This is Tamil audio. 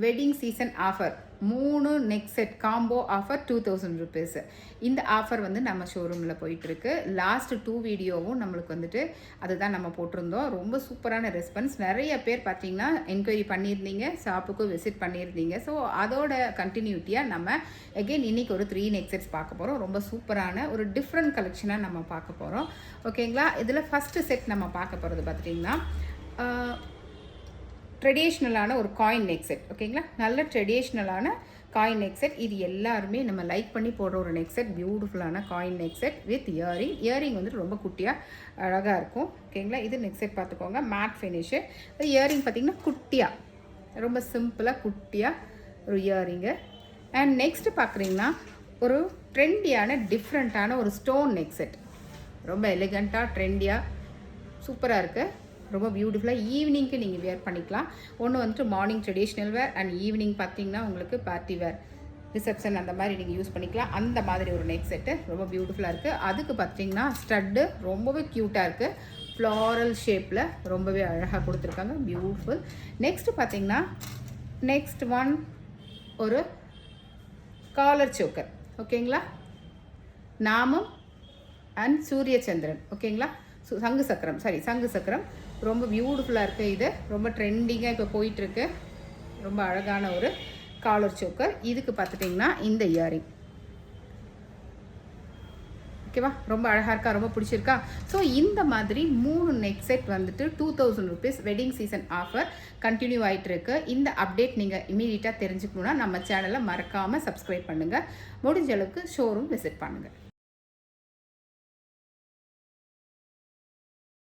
Wedding season offer 3 neck set combo offer 2000 rupees. இந்த ஆஃபர் வந்து நம்ம ஷோரூமில் போயிட்டுருக்கு. லாஸ்ட் 2 வீடியோவும் நம்மளுக்கு வந்துட்டு அதுதான் நம்ம போட்டிருந்தோம். ரொம்ப சூப்பரான ரெஸ்பான்ஸ். நிறைய பேர் பார்த்தீங்கன்னா என்கொயரி பண்ணியிருந்தீங்க, ஷாப்புக்கும் விசிட் பண்ணியிருந்தீங்க. ஸோ அதோட கண்டினியூட்டியாக நம்ம அகெயின் இன்றைக்கி ஒரு 3 நெக் செட்ஸ் பார்க்க போகிறோம். ரொம்ப சூப்பரான ஒரு டிஃப்ரெண்ட் கலெக்ஷனாக நம்ம பார்க்க போகிறோம். ஓகேங்களா? இதில் ஃபஸ்ட்டு செட் நம்ம பார்க்க போகிறது பார்த்துட்டிங்கன்னா ட்ரெடிஷ்னலான ஒரு காயின் நெக் செட். ஓகேங்களா? நல்ல ட்ரெடிஷ்னலான காயின் நெக் செட். இது எல்லாருமே நம்ம லைக் பண்ணி போடுற ஒரு நெக் செட். பியூட்டிஃபுல்லான coin neck set with earring வந்துட்டு ரொம்ப குட்டியாக அழகாக இருக்கும். ஓகேங்களா? இது நெக் செட் பார்த்துக்கோங்க. Made finish. இயரிங் பார்த்திங்கன்னா குட்டியாக ரொம்ப சிம்பிளாக குட்டியாக ஒரு இயரிங்கு. அண்ட் நெக்ஸ்ட்டு பார்க்குறீங்கன்னா ஒரு ட்ரெண்டியான டிஃப்ரெண்ட்டான ஒரு ஸ்டோன் நெக் செட். ரொம்ப எலிகண்ட்டாக ட்ரெண்டியாக சூப்பராக இருக்குது. ரொம்ப பியூட்டிஃபுல்லாக ஈவினிங்க்கு நீங்கள் வேர் பண்ணிக்கலாம். ஒன்று வந்துட்டு morning traditional where and evening பார்த்தீங்கன்னா உங்களுக்கு பார்ட்டி வேர், ரிசப்ஷன் அந்த மாதிரி நீங்கள் யூஸ் பண்ணிக்கலாம். அந்த மாதிரி ஒரு நெக் செட்டு ரொம்ப பியூட்டிஃபுல்லாக இருக்குது. அதுக்கு பார்த்தீங்கன்னா ஸ்டட்டு ரொம்பவே க்யூட்டாக இருக்குது. ஃப்ளாரல் ஷேப்பில் ரொம்பவே அழகாக கொடுத்துருக்காங்க. பியூட்டிஃபுல். நெக்ஸ்ட்டு பார்த்தீங்கன்னா நெக்ஸ்ட் ஒன் ஒரு காலர் சோக்கர். ஓகேங்களா? நாமம் அண்ட் சூரியச்சந்திரன். ஓகேங்களா? சங்கு சக்கரம் ரொம்ப பியூட்டிஃபுல்லாக இருக்குது. இது ரொம்ப ட்ரெண்டிங்காக இப்போ போயிட்டுருக்கு. ரொம்ப அழகான ஒரு காலர் சோக்கர். இதுக்கு பார்த்துட்டிங்கன்னா இந்த இயரிங். ஓகேவா? ரொம்ப அழகாக இருக்கா? ரொம்ப பிடிச்சிருக்கா? ஸோ இந்த மாதிரி 3 நெக் செட் வந்துட்டு 2000 rupees wedding season offer continue ஆகிட்டு இருக்கு. இந்த அப்டேட் நீங்கள் இமீடியட்டாக தெரிஞ்சுக்கணுன்னா நம்ம சேனலை மறக்காமல் சப்ஸ்கிரைப் பண்ணுங்கள். முடிஞ்ச அளவுக்கு ஷோரூம் விசிட் பண்ணுங்கள்.